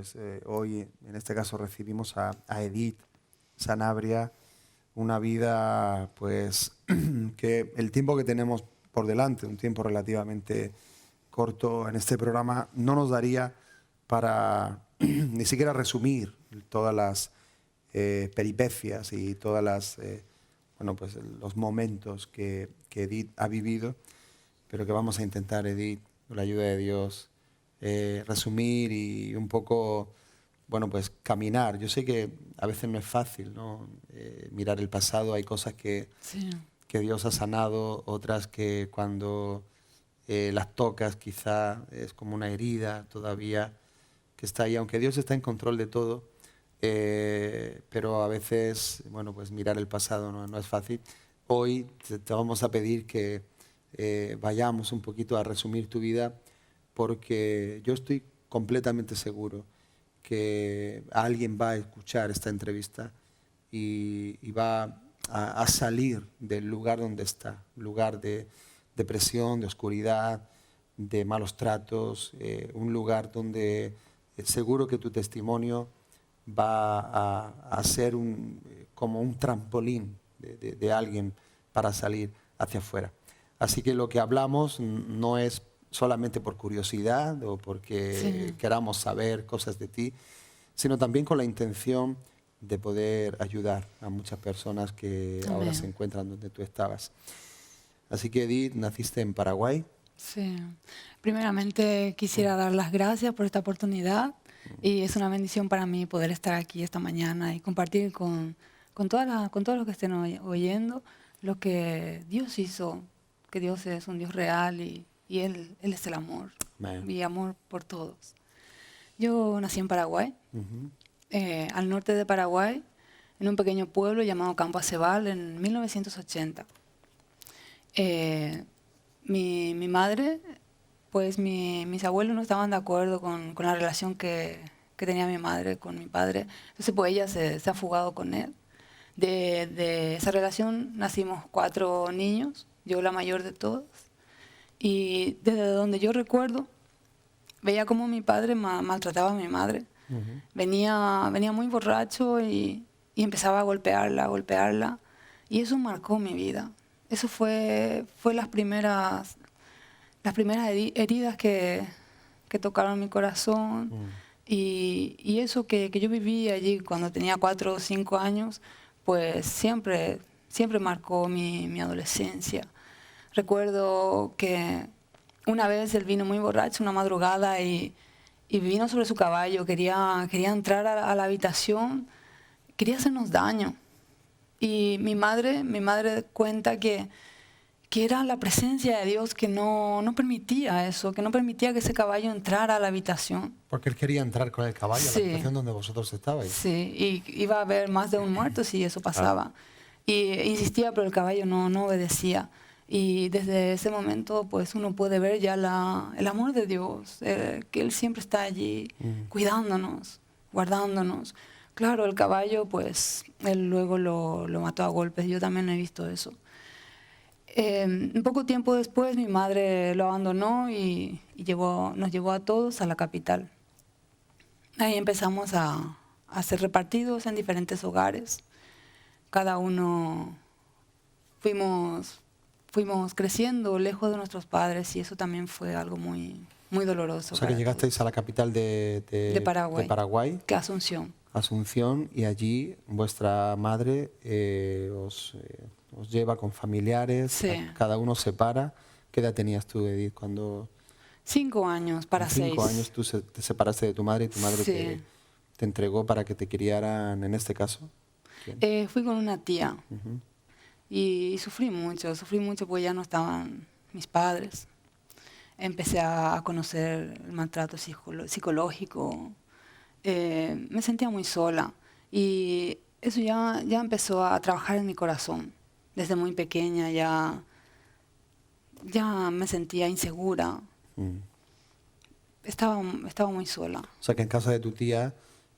pues hoy en este caso recibimos a Edith Sanabria, una vida pues que el tiempo que tenemos por delante, un tiempo relativamente corto en este programa, no nos daría para ni siquiera resumir todas las peripecias y todas las bueno, pues los momentos que Edith ha vivido, pero que vamos a intentar, Edith, con la ayuda de Dios, resumir y un poco, bueno, pues caminar. Yo sé que a veces no es fácil, ¿no? Mirar el pasado, hay cosas Sí, que Dios ha sanado, otras que cuando las tocas quizá es como una herida todavía que está ahí, aunque Dios está en control de todo, pero a veces, bueno, pues mirar el pasado no es fácil. Hoy te vamos a pedir que vayamos un poquito a resumir tu vida, porque yo estoy completamente seguro que alguien va a escuchar esta entrevista y va a salir del lugar donde está, lugar de depresión, de oscuridad, de malos tratos, un lugar donde seguro que tu testimonio va a ser como un trampolín de alguien para salir hacia afuera. Así que lo que hablamos no es solamente por curiosidad o porque sí, queramos saber cosas de ti, sino también con la intención de poder ayudar a muchas personas que ahora se amén. encuentran donde tú estabas. Así que Edith, naciste en Paraguay. Sí. Primeramente quisiera dar las gracias por esta oportunidad y es una bendición para mí poder estar aquí esta mañana y compartir con todos los que estén oyendo lo que Dios hizo, que Dios es un Dios real y Él es el amor Amén. y amor por todos. Yo nací en Paraguay, Ujú. al norte de Paraguay, en un pequeño pueblo llamado Campo Acebal en 1980. Eh, mi madre, pues mis abuelos no estaban de acuerdo con la relación que tenía mi madre con mi padre. Entonces, pues ella se ha fugado con él. De esa relación nacimos 4 niños, yo la mayor de todos. Y desde donde yo recuerdo, veía cómo mi padre maltrataba a mi madre. Ujú. Venía muy borracho y empezaba a golpearla, a golpearla. Y eso marcó mi vida. Eso fue las primeras heridas que tocaron mi corazón. Mm. Y eso que yo viví allí cuando tenía 4 o 5 años, pues siempre marcó mi adolescencia. Recuerdo que una vez él vino muy borracho una madrugada y vino sobre su caballo, quería entrar a la habitación, quería hacernos daño. Y mi madre cuenta que era la presencia de Dios que no permitía eso, que no permitía que ese caballo entrara a la habitación. Porque él quería entrar con el caballo a la Sí, habitación donde vosotros estabais. sí, y iba a haber más de un muerto si eso Claro. pasaba. Y insistía, pero el caballo no obedecía. Y desde ese momento, pues uno puede ver ya el amor de Dios, que Él siempre está allí Mm. cuidándonos, guardándonos. Claro, el caballo, pues Él luego lo mató a golpes. Yo también he visto eso. Un poco tiempo después, mi madre lo abandonó y nos llevó a todos a la capital. Ahí empezamos a ser repartidos en diferentes hogares. Cada uno fuimos creciendo lejos de nuestros padres y eso también fue algo muy O doloroso sea que para llegasteis a todos. la capital De de Paraguay, Paraguay, que Asunción. Asunción, y allí vuestra madre os lleva con familiares, Sí, cada uno se para. ¿Qué edad tenías tú, Edith, cuando 5 años con para 5 6. años tú te separaste de tu madre y tu madre Sí. te entregó para que te criaran, en este caso? ¿Quién? Fui con una tía Ujú. y sufrí mucho porque ya no estaban mis padres. Empecé a conocer el maltrato psicológico. Me sentía muy sola y eso ya empezó a trabajar en mi corazón. Desde muy pequeña ya me sentía insegura, Mm. estaba muy sola. O sea que en casa de tu tía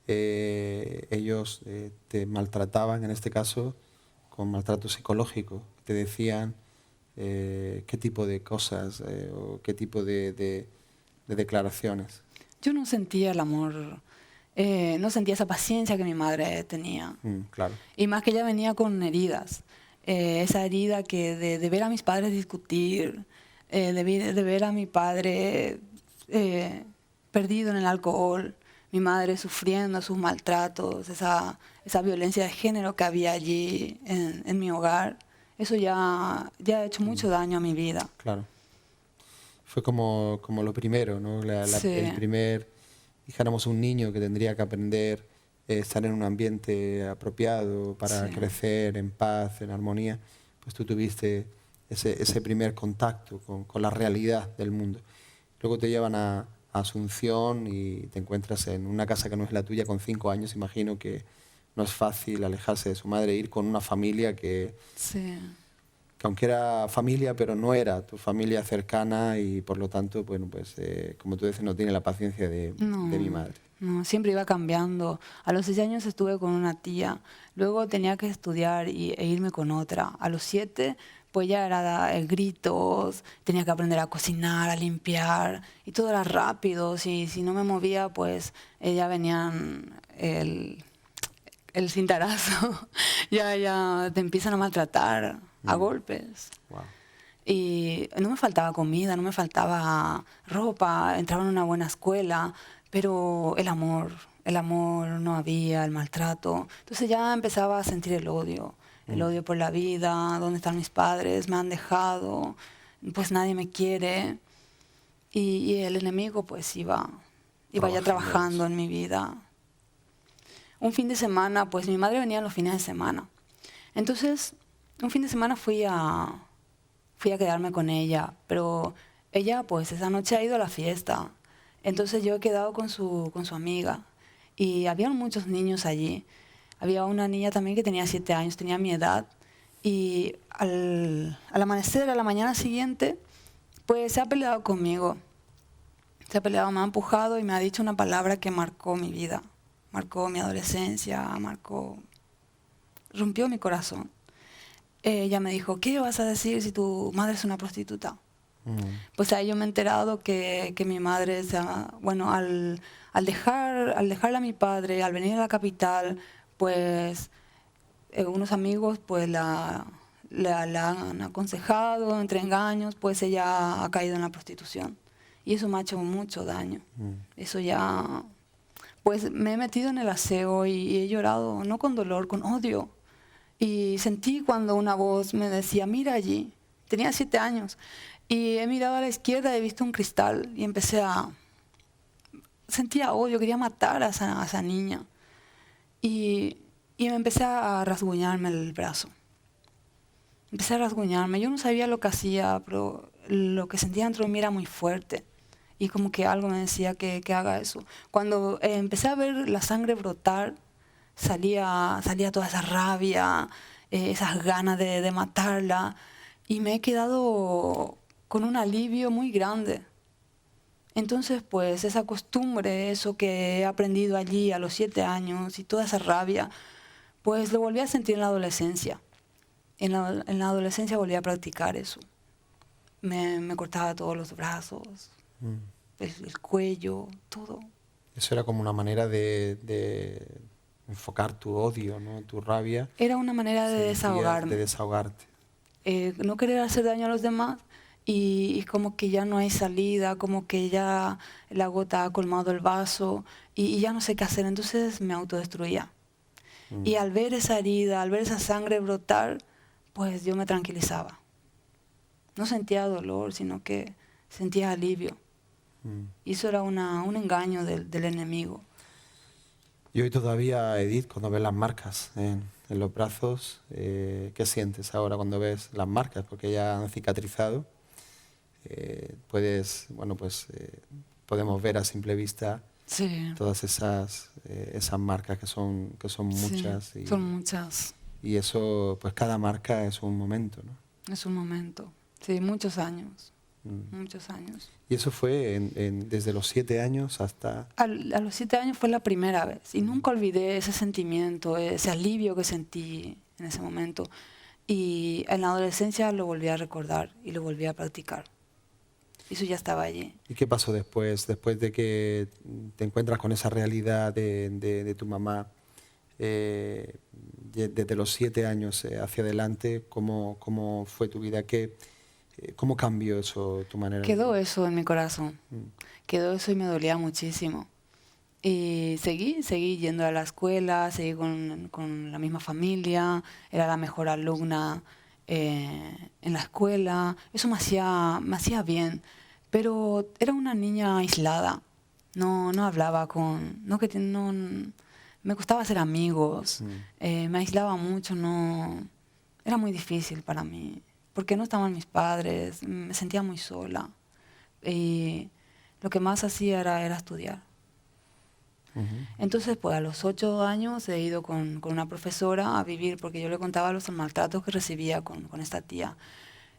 ellos te maltrataban, en este caso, con maltrato psicológico. Te decían qué tipo de cosas o qué tipo de declaraciones. Yo no sentía el amor no sentía esa paciencia que mi madre tenía. Claro. Y más que ella venía con heridas. Esa herida que de ver a mis padres discutir, de ver a mi padre perdido en el alcohol, mi madre sufriendo sus maltratos, esa violencia de género que había allí en mi hogar. Eso ya ha hecho mucho daño a mi vida. Claro. Fue como lo primero, ¿no? Sí. El primer, dijéramos, un niño que tendría que aprender estar en un ambiente apropiado para Sí. crecer en paz, en armonía. Pues tú tuviste ese primer contacto con la realidad del mundo. Luego te llevan a Asunción y te encuentras en una casa que no es la tuya con 5 años. Imagino que no es fácil alejarse de su madre, ir con una familia que Sí. aunque era familia, pero no era tu familia cercana y por lo tanto, bueno, pues como tú dices, no tiene la paciencia de mi madre. No, siempre iba cambiando. A los 6 años estuve con una tía, luego tenía que estudiar e irme con otra. A los 7, pues ya era gritos, tenía que aprender a cocinar, a limpiar, y todo era rápido. Si no me movía, pues ya venían el cintarazo, ya te empiezan a maltratar a golpes. Wow. Y no me faltaba comida, no me faltaba ropa, entraba en una buena escuela, pero el amor no había, el maltrato. Entonces ya empezaba a sentir el odio por la vida, dónde están mis padres, me han dejado, pues nadie me quiere. Y el enemigo pues iba ya trabajando en mi vida. Un fin de semana, pues mi madre venía los fines de semana. Entonces, un fin de semana fui a quedarme con ella, pero ella pues esa noche ha ido a la fiesta. Entonces yo he quedado con su amiga y había muchos niños allí. Había una niña también que tenía 7 años, tenía mi edad, y al amanecer, a la mañana siguiente, pues se ha peleado conmigo. Se ha peleado, me ha empujado y me ha dicho una palabra que marcó mi vida, marcó mi adolescencia, rompió mi corazón. Ella me dijo, ¿qué vas a decir si tu madre es una prostituta? Pues ahí yo me he enterado que mi madre, bueno, al dejarla a mi padre, al venir a la capital, pues unos amigos pues la han aconsejado, entre engaños, pues ella ha caído en la prostitución. Y eso me ha hecho mucho daño. Eso ya, pues me he metido en el aseo y he llorado, no con dolor, con odio. Y sentí cuando una voz me decía, mira allí. Tenía 7 años. Y he mirado a la izquierda y he visto un cristal. Y sentía odio, quería matar a esa niña. Y me empecé a rasguñarme el brazo. Empecé a rasguñarme. Yo no sabía lo que hacía, pero lo que sentía dentro de mí era muy fuerte. Y como que algo me decía que haga eso. Cuando empecé a ver la sangre brotar, salía toda esa rabia, esas ganas de matarla, y me he quedado con un alivio muy grande. Entonces, pues esa costumbre, eso que he aprendido allí a los 7 años y toda esa rabia, pues lo volví a sentir en la adolescencia. En la adolescencia volví a practicar eso. Me cortaba todos los brazos, el cuello, todo. Eso era como una manera de enfocar tu odio, ¿no? Tu rabia. Era una manera de desahogarme. De desahogarte. No querer hacer daño a los demás y como que ya no hay salida, como que ya la gota ha colmado el vaso y ya no sé qué hacer, entonces me autodestruía. Y al ver esa herida, al ver esa sangre brotar, pues yo me tranquilizaba. No sentía dolor, sino que sentía alivio. Y eso era un engaño del enemigo. Y hoy todavía, Edith, cuando ves las marcas en los brazos, ¿qué sientes ahora cuando ves las marcas? Porque ya han cicatrizado. Podemos ver a simple vista todas esas marcas que son muchas. Sí, son muchas. Y eso, pues cada marca es un momento, ¿no? Es un momento. Sí, muchos años. Muchos años. Y eso fue desde los 7 años hasta... A los 7 años fue la primera vez y nunca olvidé ese sentimiento, ese alivio que sentí en ese momento. Y en la adolescencia lo volví a recordar y lo volví a practicar. Eso ya estaba allí. ¿Y qué pasó después? Después de que te encuentras con esa realidad de tu mamá, desde los 7 años hacia adelante, ¿cómo fue tu vida? ¿Cómo cambió eso tu manera de Quedó vivir? eso en mi corazón. Quedó eso y me dolía muchísimo. Y seguí yendo a la escuela, seguí con la misma familia, era la mejor alumna en la escuela. Eso me hacía bien, pero era una niña aislada. No hablaba no, me costaba hacer amigos, me aislaba mucho, era muy difícil para mí, porque no estaban mis padres, me sentía muy sola. Y lo que más hacía era estudiar. Entonces, pues a los 8 años he ido con una profesora a vivir, porque yo le contaba los maltratos que recibía con esta tía.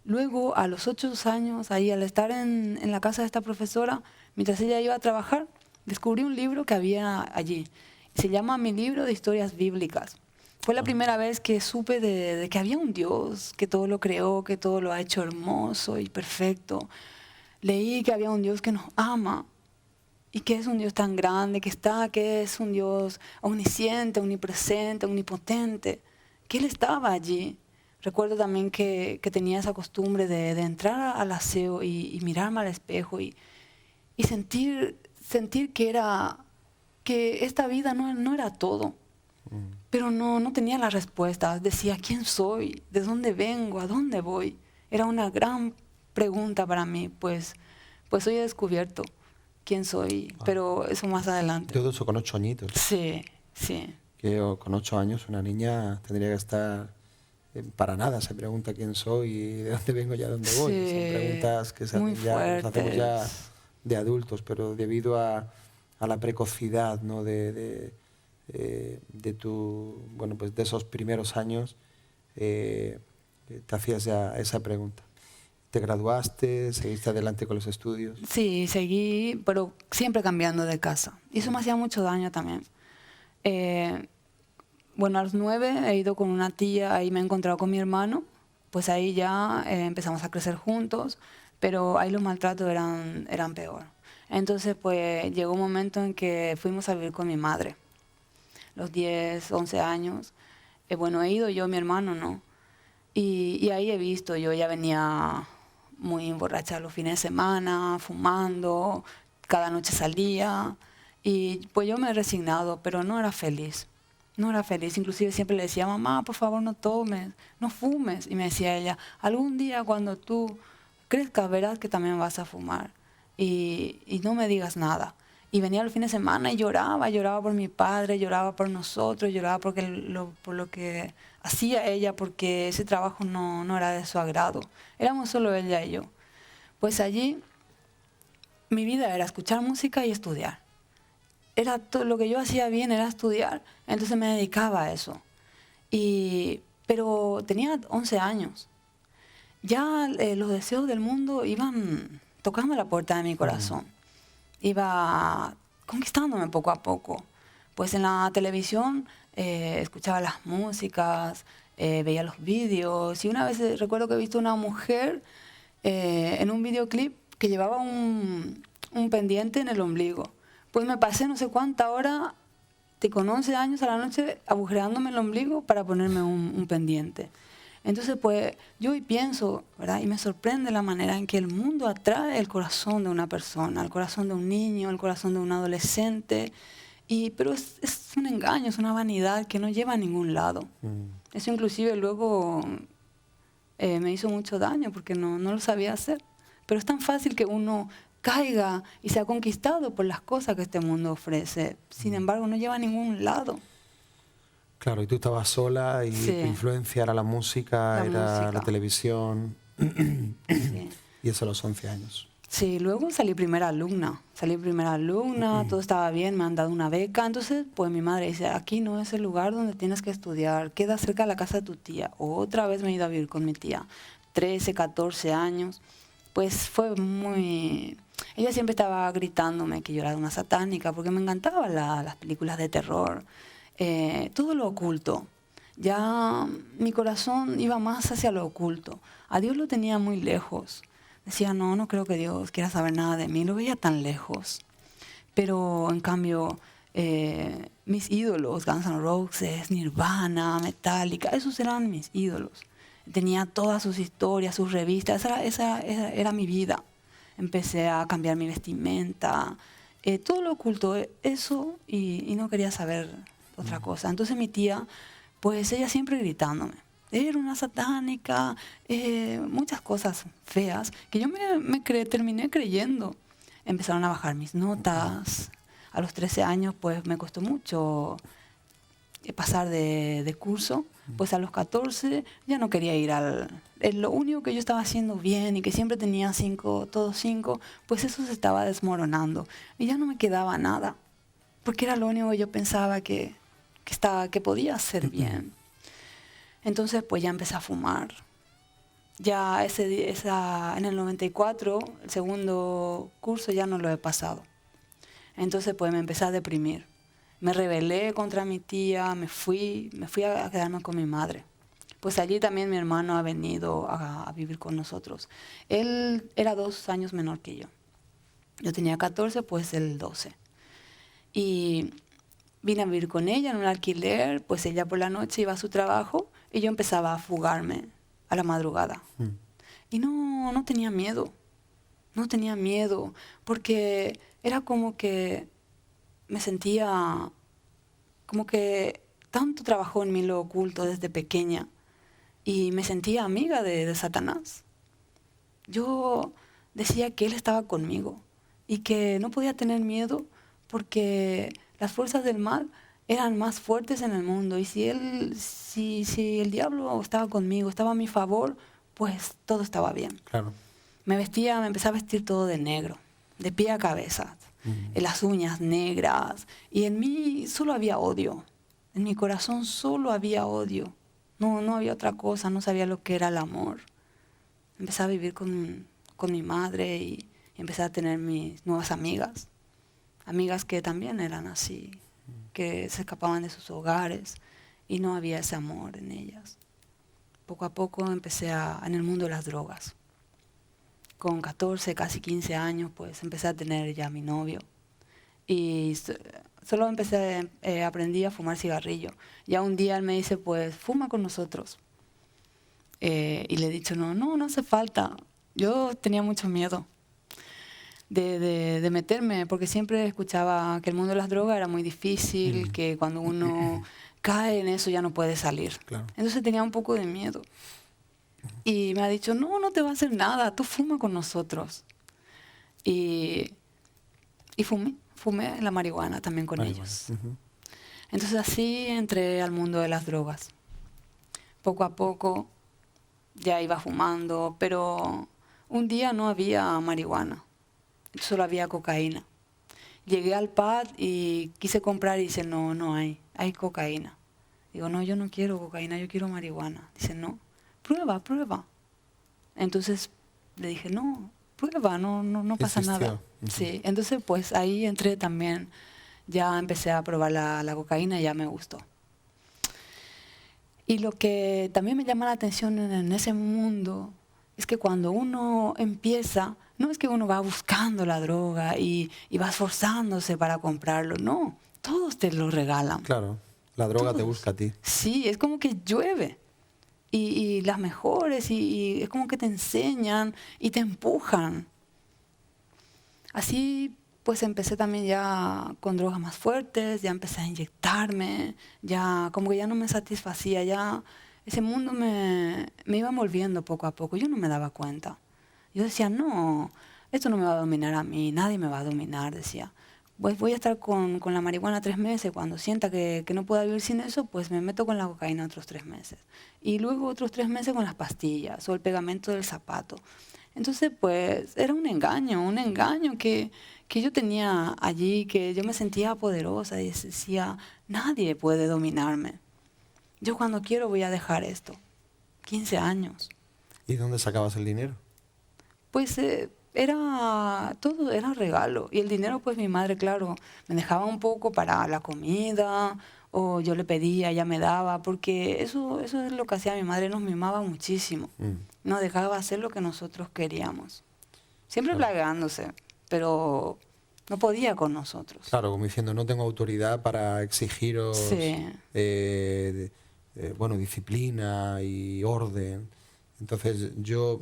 Luego, a los 8 años, ahí al estar en la casa de esta profesora, mientras ella iba a trabajar, descubrí un libro que había allí. Se llama Mi libro de historias bíblicas. Fue la primera vez que supe de que había un Dios, que todo lo creó, que todo lo ha hecho hermoso y perfecto. Leí que había un Dios que nos ama y que es un Dios tan grande, que es un Dios omnisciente, omnipresente, omnipotente, que Él estaba allí. Recuerdo también que tenía esa costumbre de entrar al aseo y mirarme al espejo y sentir que esta vida no era todo. Pero no tenía las respuestas. Decía, ¿quién soy? ¿De dónde vengo? ¿A dónde voy? Era una gran pregunta para mí, pues hoy he descubierto quién soy, pero eso más adelante. Todo eso con 8 añitos. Sí, sí. Que con 8 años una niña tendría que estar para nada. Se pregunta quién soy y de dónde vengo y a dónde voy. Sí, Son preguntas que se muy hacen ya, nos hacemos ya fuertes. de adultos, pero debido a la precocidad, ¿no? de tu, bueno, pues de esos primeros años, te hacías ya esa pregunta. ¿Te graduaste? ¿Seguiste adelante con los estudios? Sí, seguí, pero siempre cambiando de casa. Y eso me hacía mucho daño también. Bueno, a los 9 he ido con una tía, ahí me he encontrado con mi hermano, pues ahí ya empezamos a crecer juntos, pero ahí los maltratos eran peor. Entonces, pues llegó un momento en que fuimos a vivir con mi madre, los 10, 11 años. Bueno, he ido yo, mi hermano no. Y ahí he visto, yo ya venía muy borracha los fines de semana, fumando, cada noche salía. Y pues yo me he resignado, pero no era feliz. No era feliz. Inclusive siempre le decía, mamá, por favor no tomes, no fumes. Y me decía ella, algún día cuando tú crezcas verás que también vas a fumar. Y no me digas nada. Y venía los fines de semana y lloraba por mi padre, lloraba por nosotros, lloraba por lo que hacía ella, porque ese trabajo no era de su agrado. Éramos solo ella y yo. Pues allí mi vida era escuchar música y estudiar. Era todo lo que yo hacía bien, era estudiar. Entonces me dedicaba a eso. Pero tenía 11 años. Ya los deseos del mundo iban tocando la puerta de mi corazón. Iba conquistándome poco a poco. Pues en la televisión escuchaba las músicas, veía los vídeos. Y una vez recuerdo que he visto una mujer en un videoclip que llevaba un pendiente en el ombligo. Pues me pasé no sé cuánta hora, con 11 años a la noche, agujereándome el ombligo para ponerme un pendiente. Entonces, pues, yo hoy pienso, ¿verdad? Y me sorprende la manera en que el mundo atrae el corazón de una persona, el corazón de un niño, el corazón de un adolescente. Pero es un engaño, es una vanidad que no lleva a ningún lado. Eso inclusive luego me hizo mucho daño porque no lo sabía hacer. Pero es tan fácil que uno caiga y sea conquistado por las cosas que este mundo ofrece. Sin embargo, no lleva a ningún lado. Claro, y tú estabas sola y Sí. tu influencia era la música, la televisión. Sí. Y eso a los 11 años. Sí, luego salí primera alumna, todo estaba bien, me han dado una beca. Entonces, pues mi madre dice, aquí no es el lugar donde tienes que estudiar, queda cerca de la casa de tu tía. Otra vez me he ido a vivir con mi tía, 13, 14 años. Pues fue muy... Ella siempre estaba gritándome que yo era una satánica, porque me encantaban las películas de terror, todo lo oculto. Ya mi corazón iba más hacia lo oculto. A Dios lo tenía muy lejos. Decía, no, no creo que Dios quiera saber nada de mí. Lo veía tan lejos. Pero en cambio, mis ídolos, Guns N' Roses, Nirvana, Metallica, esos eran mis ídolos. Tenía todas sus historias, sus revistas, esa era mi vida. Empecé a cambiar mi vestimenta, todo lo oculto, eso, y no quería saber otra cosa. Entonces mi tía, pues ella siempre gritándome. Era una satánica, muchas cosas feas que yo terminé creyendo. Empezaron a bajar mis notas. A los 13 años pues me costó mucho pasar de curso. Pues a los 14 ya no quería ir lo único que yo estaba haciendo bien y que siempre tenía 5, todos 5, pues eso se estaba desmoronando. Y ya no me quedaba nada. Porque era lo único que yo pensaba que podía hacer bien. Entonces pues ya empecé a fumar. Ya en el 94, el segundo curso ya no lo he pasado. Entonces pues me empecé a deprimir. Me rebelé contra mi tía, me fui a quedarme con mi madre. Pues allí también mi hermano ha venido a vivir con nosotros. Él era 2 años menor que yo. Yo tenía 14, pues él 12. Y vine a vivir con ella en un alquiler, pues ella por la noche iba a su trabajo y yo empezaba a fugarme a la madrugada. Y no tenía miedo. No tenía miedo, porque era como que me sentía como que tanto trabajó en mí lo oculto desde pequeña y me sentía amiga de Satanás. Yo decía que él estaba conmigo y que no podía tener miedo porque las fuerzas del mal eran más fuertes en el mundo y si el diablo estaba conmigo, estaba a mi favor, pues todo estaba bien. Claro. Me empecé a vestir todo de negro, de pie a cabeza. Las uñas negras, y en mí solo había odio, en mi corazón solo había odio, no había otra cosa, no sabía lo que era el amor. Empecé a vivir con mi madre y empecé a tener mis nuevas amigas que también eran así, que se escapaban de sus hogares y no había ese amor en ellas. Poco a poco empecé en el mundo de las drogas. Con 14, casi 15 años, pues empecé a tener ya mi novio. Y solo aprendí a fumar cigarrillo. Ya un día él me dice, pues fuma con nosotros. Y le he dicho, no hace falta. Yo tenía mucho miedo de meterme, porque siempre escuchaba que el mundo de las drogas era muy difícil, que cuando uno cae en eso ya no puede salir. Claro. Entonces tenía un poco de miedo. Y me ha dicho, no te va a hacer nada, tú fuma con nosotros. Y fumé la marihuana también con ellos. Entonces así entré al mundo de las drogas. Poco a poco ya iba fumando, pero un día no había marihuana, solo había cocaína. Llegué al pad y quise comprar y dice, no hay cocaína. Digo, no, yo no quiero cocaína, yo quiero marihuana. Dice, no. Prueba. Entonces le dije, no, prueba, no pasa nada. Sí, entonces pues ahí entré también, ya empecé a probar la cocaína y ya me gustó. Y lo que también me llama la atención en ese mundo es que cuando uno empieza, no es que uno va buscando la droga y va esforzándose para comprarlo, no, todos te lo regalan. Claro, la droga todos. Te busca a ti. Sí, es como que llueve. Y las mejores, y es como que te enseñan y te empujan. Así pues empecé también ya con drogas más fuertes, ya empecé a inyectarme, ya como que ya no me satisfacía, ya ese mundo me iba envolviendo poco a poco, yo no me daba cuenta. Yo decía, no, esto no me va a dominar a mí, nadie me va a dominar, decía. Pues voy a estar con la marihuana 3 meses, cuando sienta que no pueda vivir sin eso, pues me meto con la cocaína otros 3 meses. Y luego otros 3 meses con las pastillas o el pegamento del zapato. Entonces, pues era un engaño que yo tenía allí, que yo me sentía poderosa y decía, nadie puede dominarme. Yo cuando quiero voy a dejar esto. 15 años. ¿Y dónde sacabas el dinero? Pues todo era regalo. Y el dinero, pues mi madre, claro, me dejaba un poco para la comida, o yo le pedía, ella me daba, porque eso es lo que hacía mi madre, nos mimaba muchísimo. Nos dejaba hacer lo que nosotros queríamos. siempre Claro. plagándose, pero no podía con nosotros. Claro, como diciendo, no tengo autoridad para exigiros, Sí, bueno, disciplina y orden. Entonces yo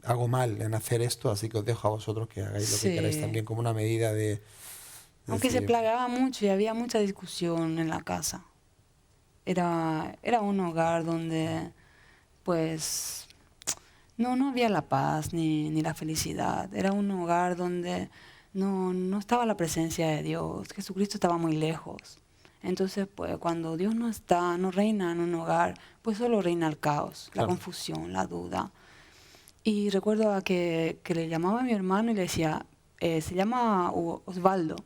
hago mal en hacer esto, así que os dejo a vosotros que hagáis lo que queráis sí. también, como una medida de Aunque se decir, plagaba mucho y había mucha discusión en la casa. Era un hogar donde, pues, no había la paz ni la felicidad. Era un hogar donde no estaba la presencia de Dios. Jesucristo estaba muy lejos. Entonces, pues, cuando Dios no está, no reina en un hogar, pues solo reina el caos, la claro, confusión, la duda. Y recuerdo que le llamaba a mi hermano y le decía, se llama Osvaldo,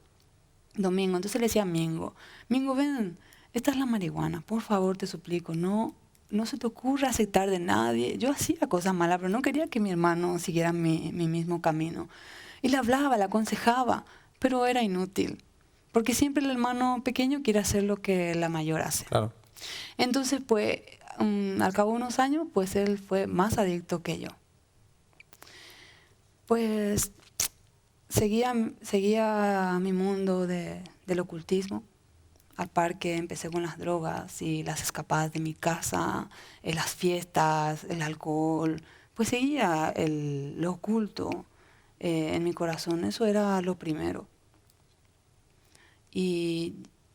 Domingo. Entonces le decía a Mingo, Mingo, ven, esta es la marihuana, por favor, te suplico, no se te ocurra aceptar de nadie. Yo hacía cosas malas, pero no quería que mi hermano siguiera mi mismo camino. Y le hablaba, le aconsejaba, pero era inútil, porque siempre el hermano pequeño quiere hacer lo que la mayor hace. claro. Entonces, pues, al cabo de unos años, pues él fue más adicto que yo. Pues seguía mi mundo del ocultismo. Al par que empecé con las drogas y las escapadas de mi casa, las fiestas, el alcohol, pues seguía lo oculto en mi corazón. Eso era lo primero. Y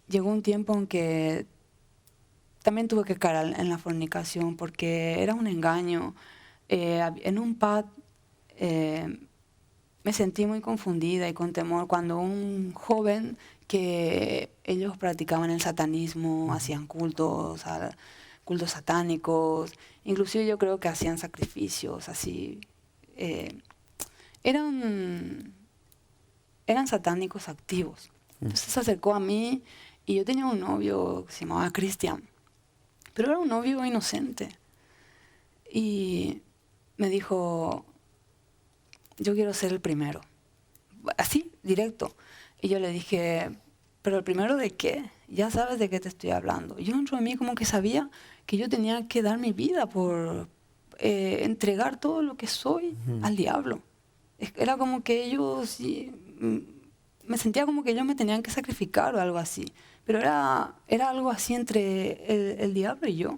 llegó un tiempo en que también tuve que caer en la fornicación porque era un engaño. En un pub me sentí muy confundida y con temor cuando un joven que ellos practicaban el satanismo, hacían cultos, cultos satánicos, inclusive yo creo que hacían sacrificios, así. eh, eran, eran satánicos activos. Entonces se acercó a mí y yo tenía un novio que se llamaba Cristian, pero era un novio inocente. Y me dijo, yo quiero ser el primero. Así, directo. Y yo le dije, ¿pero el primero de qué? Ya sabes de qué te estoy hablando. Yo dentro de mí como que sabía que yo tenía que dar mi vida por entregar todo lo que soy al diablo. Era como que ellos, sí, me sentía como que ellos me tenían que sacrificar o algo así. Pero era algo así entre el diablo y yo.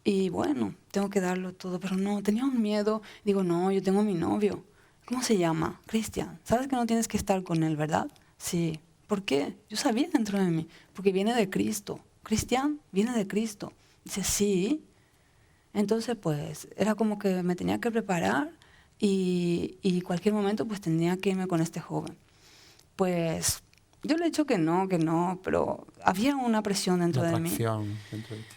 Y bueno, tengo que darlo todo, pero no, tenía un miedo. Digo, no, yo tengo a mi novio. ¿Cómo se llama? Cristian. ¿Sabes que no tienes que estar con él, verdad? Sí. ¿Por qué? Yo sabía dentro de mí, porque viene de Cristo. Cristian viene de Cristo. Dice, sí. Entonces, pues, era como que me tenía que preparar y cualquier momento, pues, tenía que irme con este joven. Pues, yo le he dicho que no, pero había una presión dentro Una de mí. atracción dentro de ti.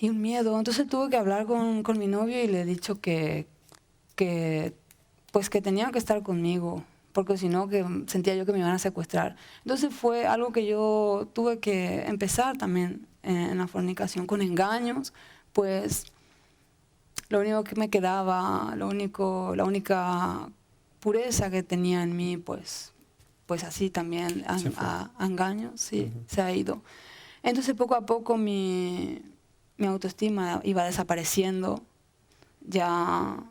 Y un miedo. Entonces tuve que hablar con mi novio y le he dicho pues que tenía que estar conmigo, porque si no, que sentía yo que me iban a secuestrar. Entonces fue algo que yo tuve que empezar también en la fornicación, con engaños, pues lo único que me quedaba, la única pureza que tenía en mí, pues así también Se fue. a engaños, sí, Ujú. se ha ido. Entonces poco a poco mi autoestima iba desapareciendo. Ya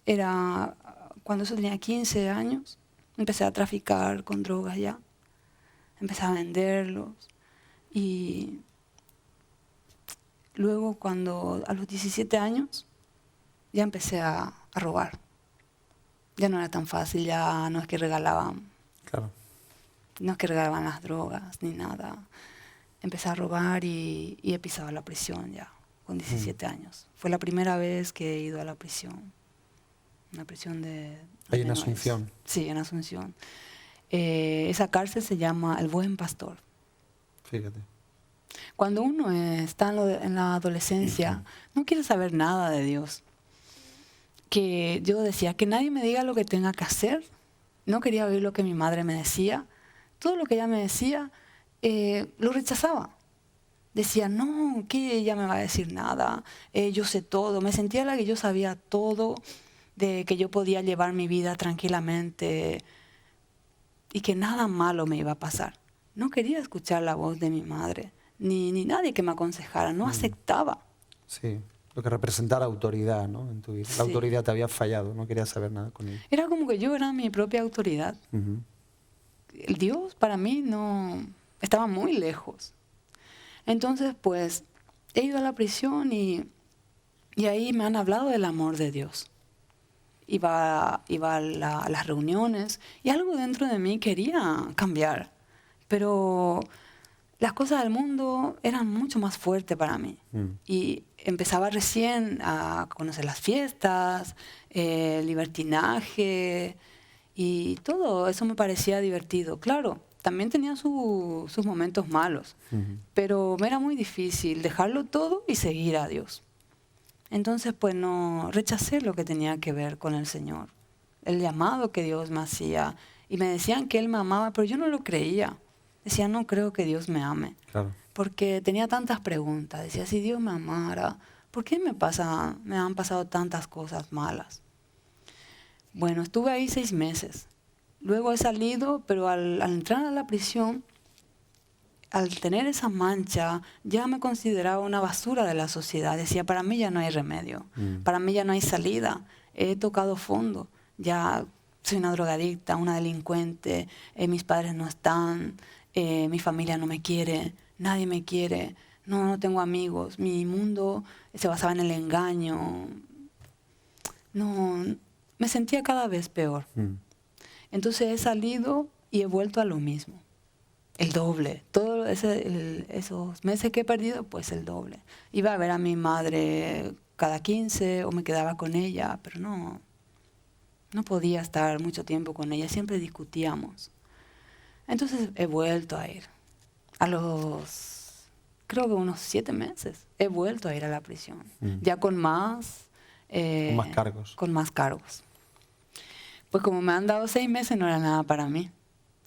era, cuando eso tenía 15 años, empecé a traficar con drogas ya. Empecé a venderlos. Y luego cuando a los 17 años ya empecé a robar. Ya no era tan fácil, ya no es que regalaban, Claro. no es que regalaban las drogas ni nada. Empecé a robar y he pisado la prisión ya, con 17 años. Fue la primera vez que he ido a la prisión. Una prisión de Hay en menores. Asunción. Sí, en Asunción. Esa cárcel se llama El Buen Pastor. Fíjate. Cuando uno está en la adolescencia, no quiere saber nada de Dios. Que yo decía, que nadie me diga lo que tenga que hacer. No quería oír lo que mi madre me decía. Todo lo que ella me decía, lo rechazaba. Decía, no, que ella me va a decir nada, yo sé todo. Me sentía la que yo sabía todo, de que yo podía llevar mi vida tranquilamente y que nada malo me iba a pasar. No quería escuchar la voz de mi madre, ni nadie que me aconsejara, no aceptaba. Sí. Lo que representara autoridad, ¿no? En tu vida. La Sí. autoridad te había fallado, no querías saber nada con ella. Era como que yo era mi propia autoridad. El Dios para mí no estaba muy lejos. Entonces, pues, he ido a la prisión y ahí me han hablado del amor de Dios. Iba a las reuniones y algo dentro de mí quería cambiar, pero las cosas del mundo eran mucho más fuertes para mí. Y empezaba recién a conocer las fiestas, el libertinaje y todo eso me parecía divertido. Claro, también tenía sus momentos malos, pero me era muy difícil dejarlo todo y seguir a Dios. Entonces, pues no rechacé lo que tenía que ver con el Señor, el llamado que Dios me hacía. Y me decían que Él me amaba, pero yo no lo creía. Decía, no creo que Dios me ame. Claro. Porque tenía tantas preguntas. Decía, si Dios me amara, ¿por qué me han pasado tantas cosas malas? Bueno, estuve ahí 6 meses. Luego he salido, pero al entrar a la prisión, al tener esa mancha, ya me consideraba una basura de la sociedad. Decía, para mí ya no hay remedio, para mí ya no hay salida. He tocado fondo, ya soy una drogadicta, una delincuente, mis padres no están, mi familia no me quiere, nadie me quiere, no tengo amigos, mi mundo se basaba en el engaño. No, me sentía cada vez peor. Entonces he salido y he vuelto a lo mismo. El doble. Todos esos meses que he perdido, pues el doble. Iba a ver a mi madre cada 15 o me quedaba con ella, pero no podía estar mucho tiempo con ella. Siempre discutíamos. Entonces he vuelto a ir. Creo que unos 7 meses, he vuelto a ir a la prisión. Ya con más cargos. Con más cargos. Pues como me han dado 6 meses, no era nada para mí.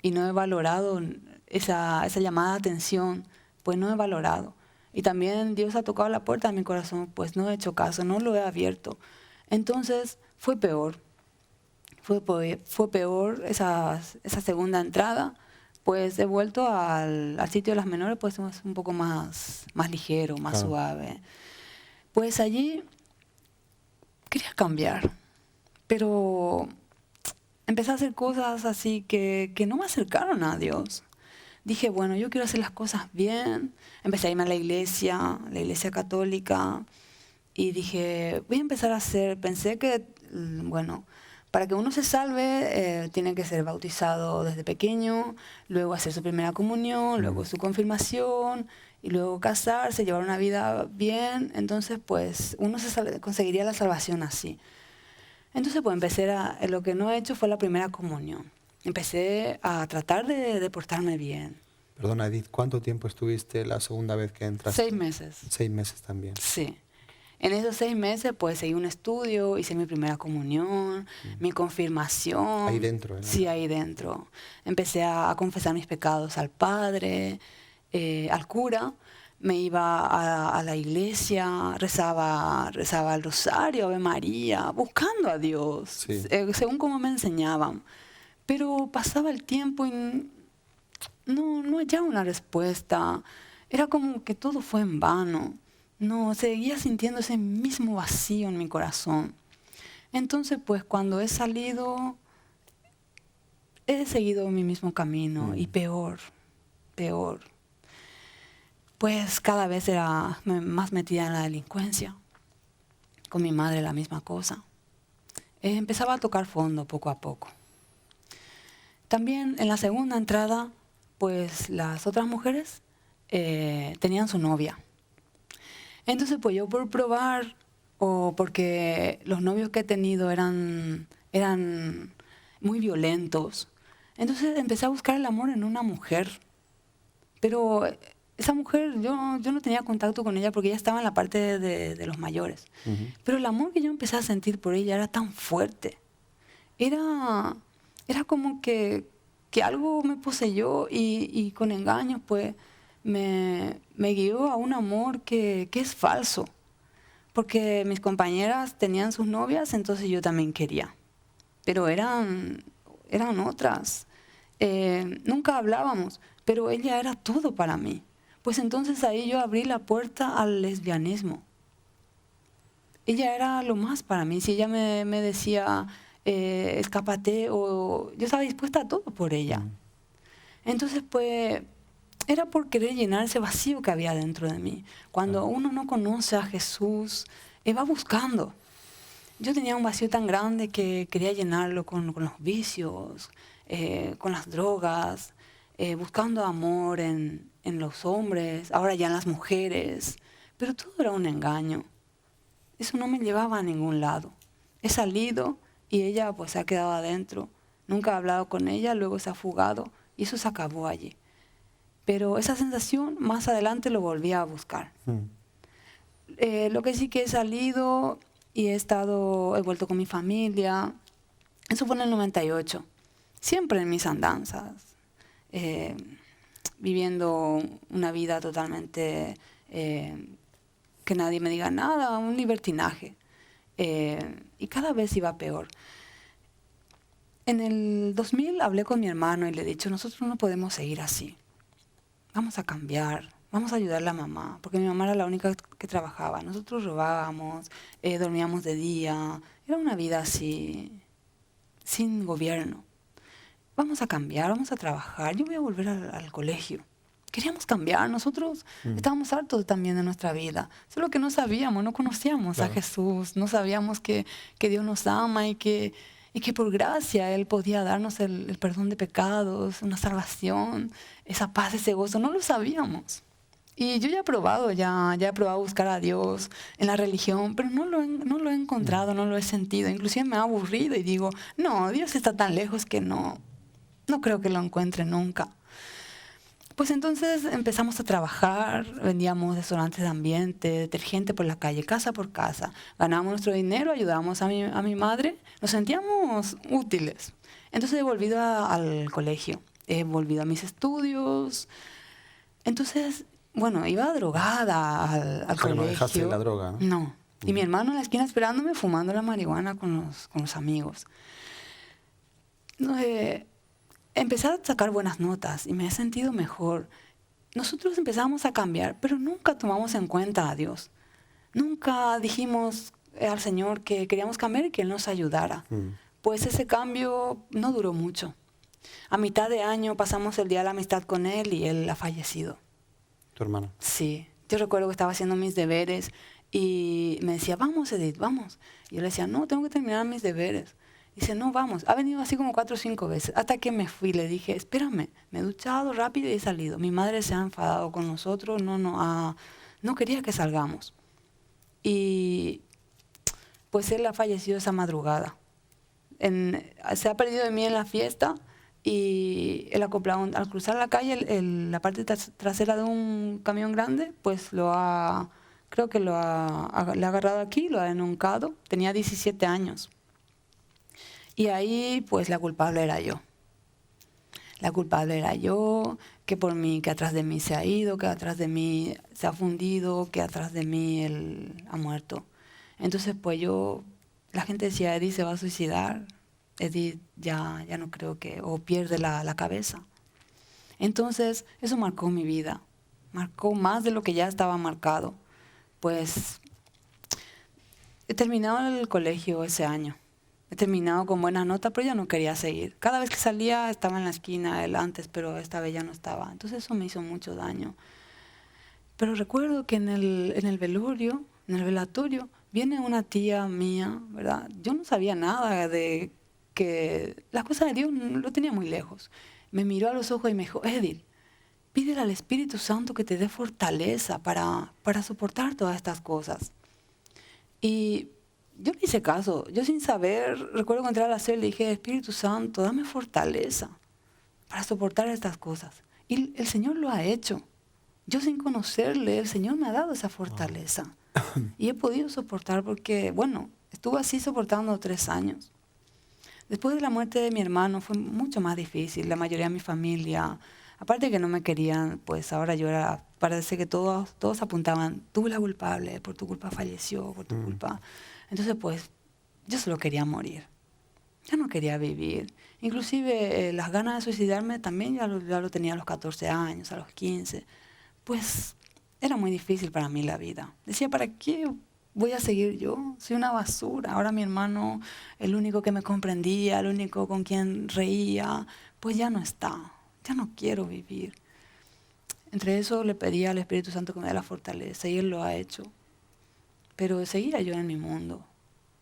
Y no he valorado esa llamada de atención, pues no he valorado. Y también Dios ha tocado la puerta de mi corazón, pues no he hecho caso, no lo he abierto. Entonces fue peor. Fue peor esa segunda entrada. Pues he vuelto al sitio de las menores, pues es un poco más ligero, más suave. Pues allí quería cambiar, pero empecé a hacer cosas así que no me acercaron a Dios. Dije, bueno, yo quiero hacer las cosas bien. Empecé a irme a la iglesia católica, y dije, voy a empezar a hacer, pensé que, bueno, para que uno se salve, tiene que ser bautizado desde pequeño, luego hacer su primera comunión, luego su confirmación, y luego casarse, llevar una vida bien. Entonces, pues, uno conseguiría la salvación así. Entonces, pues, lo que no he hecho fue la primera comunión. Empecé a tratar de portarme bien. Perdona, Edith, ¿cuánto tiempo estuviste la segunda vez que entraste? 6 meses. 6 meses también. Sí. En esos 6 meses, pues, seguí un estudio, hice mi primera comunión, mi confirmación. Ahí dentro, ¿no? Sí, ahí dentro. Empecé a confesar mis pecados al Padre, al cura. Me iba a la iglesia, rezaba el rosario, Ave María, buscando a Dios, Sí. Según como me enseñaban. Pero pasaba el tiempo y no hallaba una respuesta. Era como que todo fue en vano. No, seguía sintiendo ese mismo vacío en mi corazón. Entonces, pues, cuando he salido, he seguido mi mismo camino, y peor. Pues cada vez era más metida en la delincuencia. Con mi madre la misma cosa. Empezaba a tocar fondo poco a poco. También en la segunda entrada, pues las otras mujeres tenían su novia. Entonces, pues yo por probar, o porque los novios que he tenido eran muy violentos, entonces empecé a buscar el amor en una mujer. Pero esa mujer, yo no tenía contacto con ella porque ella estaba en la parte de los mayores. Pero el amor que yo empecé a sentir por ella era tan fuerte. Era como que algo me poseyó, y con engaños, pues, me guió a un amor que es falso. Porque mis compañeras tenían sus novias, entonces yo también quería. Pero eran otras. Nunca hablábamos, pero ella era todo para mí. Pues entonces ahí yo abrí la puerta al lesbianismo. ella era lo más para mí. Si ella me decía, escápate, o yo estaba dispuesta a todo por ella. Entonces, pues, era por querer llenar ese vacío que había dentro de mí. Cuando uno no conoce a Jesús, va buscando. Yo tenía un vacío tan grande que quería llenarlo con los vicios, con las drogas, buscando amor en los hombres, ahora ya en las mujeres. Pero todo era un engaño. Eso no me llevaba a ningún lado. He salido y ella pues se ha quedado adentro. Nunca he hablado con ella, luego se ha fugado y eso se acabó allí. Pero esa sensación más adelante lo volví a buscar. Lo que sí que he salido y he vuelto con mi familia. Eso fue en el 98. Siempre en mis andanzas. Viviendo una vida totalmente que nadie me diga nada, un libertinaje. Y cada vez iba peor. En el 2000 hablé con mi hermano y le he dicho, nosotros no podemos seguir así. Vamos a cambiar, vamos a ayudar a la mamá, porque mi mamá era la única que trabajaba. Nosotros robábamos, dormíamos de día, era una vida así, sin gobierno. Vamos a cambiar, vamos a trabajar, yo voy a volver al colegio. Queríamos cambiar, nosotros estábamos hartos también de nuestra vida, solo que no sabíamos, no conocíamos a Jesús, no sabíamos que Dios nos ama y que por gracia Él podía darnos el perdón de pecados, una salvación, esa paz, ese gozo. No lo sabíamos. Y yo ya he probado buscar a Dios en la religión, pero no lo he encontrado, no lo he sentido. Inclusive me ha aburrido y digo, no, Dios está tan lejos que no creo que lo encuentre nunca. Pues entonces empezamos a trabajar, vendíamos desodorantes de ambiente, detergente por la calle, casa por casa. Ganábamos nuestro dinero, ayudábamos a mi madre, nos sentíamos útiles. Entonces he volvido al colegio, he volvido a mis estudios. Entonces, bueno, iba drogada al colegio. No dejaste la droga, ¿no? No. Y mi hermano en la esquina esperándome, fumando la marihuana con los amigos. Empecé a sacar buenas notas y me he sentido mejor. Nosotros empezamos a cambiar, pero nunca tomamos en cuenta a Dios. Nunca dijimos al Señor que queríamos cambiar y que Él nos ayudara. Pues ese cambio no duró mucho. A mitad de año pasamos el día de la amistad con Él y Él ha fallecido. ¿Tu hermano? Sí. Yo recuerdo que estaba haciendo mis deberes y me decía, vamos Edith, vamos. Y yo le decía, no, tengo que terminar mis deberes. Dice, no, vamos. Ha venido así como 4 o 5 veces. Hasta que me fui, le dije, espérame. Me he duchado rápido y he salido. Mi madre se ha enfadado con nosotros, no quería que salgamos. Y pues él ha fallecido esa madrugada. Se ha perdido de mí en la fiesta y él al cruzar la calle, la parte trasera de un camión grande, pues le ha agarrado aquí, lo ha enuncado. Tenía 17 años. Y ahí, pues, la culpable era yo. La culpable era yo, que atrás de mí se ha ido, que atrás de mí se ha fundido, que atrás de mí él ha muerto. Entonces, pues la gente decía, Edith se va a suicidar, Edith ya no creo o pierde la cabeza. Entonces, eso marcó mi vida, marcó más de lo que ya estaba marcado. Pues, he terminado el colegio ese año. He terminado con buenas notas, pero ya no quería seguir. Cada vez que salía estaba en la esquina él antes, pero esta vez ya no estaba. Entonces eso me hizo mucho daño. Pero recuerdo que en el velatorio, viene una tía mía, ¿verdad? Yo no sabía nada de que las cosas de Dios lo tenía muy lejos. Me miró a los ojos y me dijo, Edith, pídele al Espíritu Santo que te dé fortaleza para soportar todas estas cosas. Y yo le hice caso, yo sin saber, recuerdo que entré a la celda y dije, Espíritu Santo, dame fortaleza para soportar estas cosas. Y el Señor lo ha hecho. Yo sin conocerle, el Señor me ha dado esa fortaleza. Y he podido soportar porque, bueno, estuve así soportando 3 años. Después de la muerte de mi hermano fue mucho más difícil. La mayoría de mi familia, aparte de que no me querían, pues ahora parece que todos apuntaban, tú la culpable, por tu culpa falleció, por tu culpa. Entonces, pues, yo solo quería morir. Ya no quería vivir. Inclusive las ganas de suicidarme también ya lo tenía a los 14 años, a los 15. Pues era muy difícil para mí la vida. Decía, ¿para qué voy a seguir yo, soy una basura. Ahora mi hermano, el único que me comprendía, el único con quien reía, pues ya no está, ya no quiero vivir. Entre eso le pedí al Espíritu Santo que me dé la fortaleza y Él lo ha hecho. Pero seguía yo en mi mundo.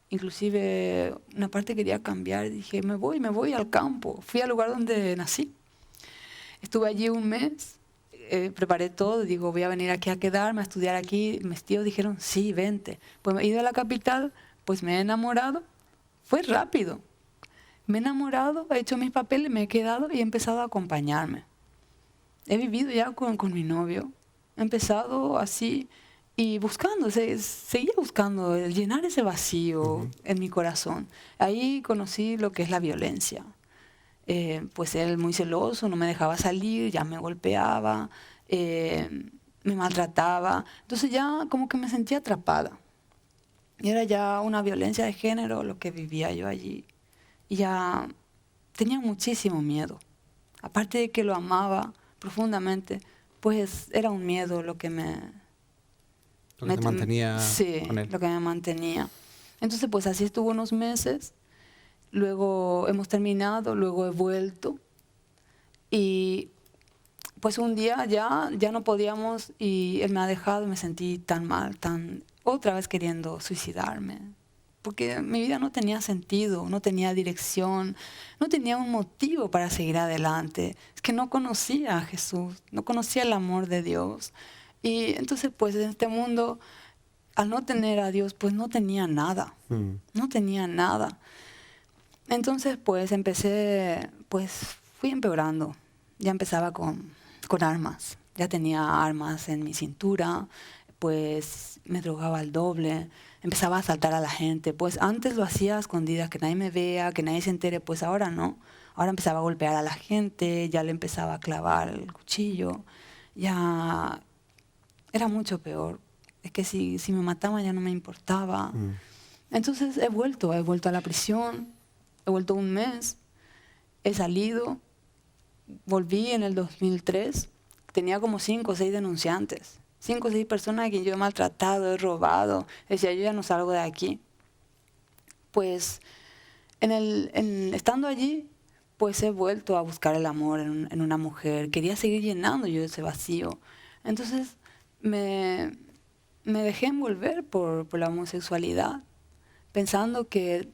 Inclusive una parte quería cambiar, dije, me voy al campo. Fui al lugar donde nací. Estuve allí un mes, preparé todo, digo, voy a venir aquí a quedarme, a estudiar aquí. Mis tíos dijeron, sí, vente. Pues me he ido a la capital, pues me he enamorado. Fue rápido. Me he enamorado, he hecho mis papeles, me he quedado y he empezado a acompañarme. He vivido ya con mi novio. He empezado así y buscando, seguía buscando llenar ese vacío en mi corazón. Ahí conocí lo que es la violencia. Pues él muy celoso, no me dejaba salir, ya me golpeaba, me maltrataba. Entonces ya como que me sentía atrapada. Y era ya una violencia de género lo que vivía yo allí. Y ya tenía muchísimo miedo. Aparte de que lo amaba profundamente, pues era un miedo lo que Lo que te mantenía sí, con él. lo que me mantenía. Entonces, pues así estuvo unos meses. Luego hemos terminado, luego he vuelto. Y pues un día ya no podíamos y él me ha dejado y me sentí tan mal, otra vez queriendo suicidarme. Porque mi vida no tenía sentido, no tenía dirección, no tenía un motivo para seguir adelante. Es que no conocía a Jesús, no conocía el amor de Dios. Y entonces pues en este mundo, al no tener a Dios, pues no tenía nada, no tenía nada. Entonces pues fui empeorando. Ya empezaba con armas, ya tenía armas en mi cintura, pues me drogaba al doble, empezaba a asaltar a la gente. Pues antes lo hacía a escondidas, que nadie me vea, que nadie se entere, pues ahora no. Ahora empezaba a golpear a la gente, ya le empezaba a clavar el cuchillo, ya era mucho peor. Es que si me mataban ya no me importaba. Entonces he vuelto a la prisión, he vuelto un mes, he salido, volví en el 2003, tenía como 5 o 6 denunciantes, 5 o 6 personas a quien yo he maltratado, he robado. Decía, yo ya no salgo de aquí. Pues estando allí, pues he vuelto a buscar el amor en una mujer. Quería seguir llenando yo ese vacío. Entonces me dejé envolver por la homosexualidad, pensando que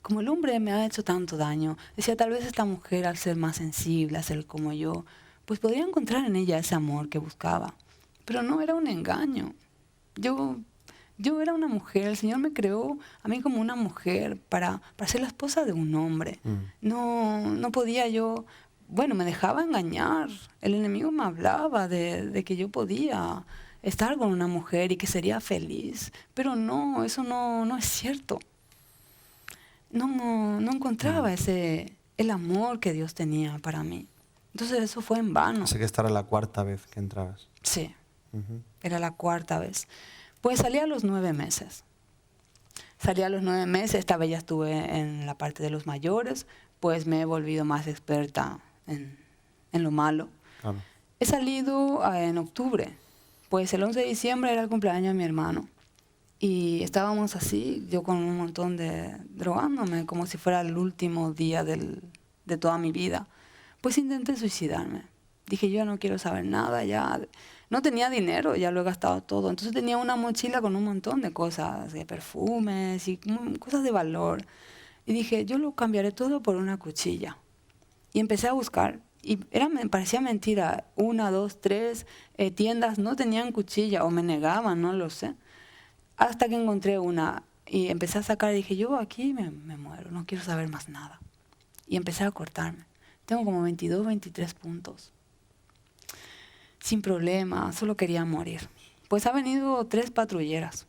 como el hombre me ha hecho tanto daño, decía, tal vez esta mujer, al ser más sensible, al ser como yo, pues podría encontrar en ella ese amor que buscaba. Pero no, era un engaño. Yo era una mujer, el Señor me creó a mí como una mujer para ser la esposa de un hombre. No podía yo, bueno, me dejaba engañar. El enemigo me hablaba de que yo podía estar con una mujer y que sería feliz. Pero no, eso no es cierto. No encontraba el amor que Dios tenía para mí. Entonces eso fue en vano. Así que esta era la 4ª vez que entrabas. Sí, era la 4ª vez. Pues salí a los 9 meses. Esta vez ya estuve en la parte de los mayores, pues me he volvido más experta en lo malo. Claro. He salido en octubre, pues el 11 de diciembre era el cumpleaños de mi hermano. Y estábamos así, yo con un montón drogándome, como si fuera el último día de toda mi vida. Pues intenté suicidarme. Dije, yo no quiero saber nada, ya no tenía dinero, ya lo he gastado todo. Entonces tenía una mochila con un montón de cosas, de perfumes y cosas de valor. Y dije, yo lo cambiaré todo por una cuchilla. Y empecé a buscar. Y me parecía mentira, 1, 2, 3 tiendas no tenían cuchilla o me negaban, no lo sé. Hasta que encontré una y empecé a sacar y dije, yo aquí me muero, no quiero saber más nada. Y empecé a cortarme. Tengo como 22, 23 puntos. Sin problema, solo quería morir. Pues ha venido 3 patrulleras.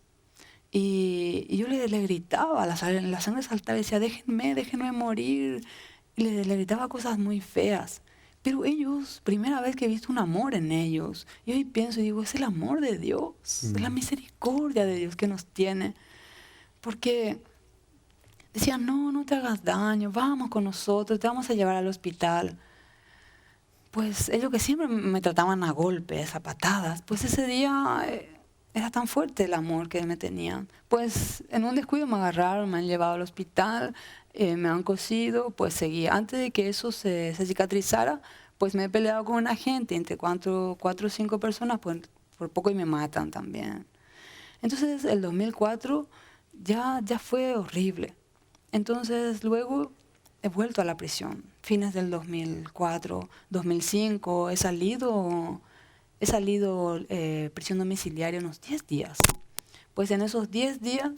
Y yo le gritaba, la sangre saltaba y decía, déjenme morir. Y le gritaba cosas muy feas. Pero ellos, primera vez que he visto un amor en ellos. Y hoy pienso y digo, es el amor de Dios, es la misericordia de Dios que nos tiene. Porque decían, no te hagas daño, vamos con nosotros, te vamos a llevar al hospital. Pues ellos que siempre me trataban a golpes, a patadas, pues ese día era tan fuerte el amor que me tenían. Pues en un descuido me agarraron, me han llevado al hospital, me han cosido, pues seguí. Antes de que eso se cicatrizara, pues me he peleado con una gente, entre cuatro o cinco personas, pues por poco y me matan también. Entonces el 2004 ya fue horrible. Entonces luego he vuelto a la prisión. Fines del 2004, 2005, he salido prisión domiciliaria unos 10 días. Pues en esos 10 días,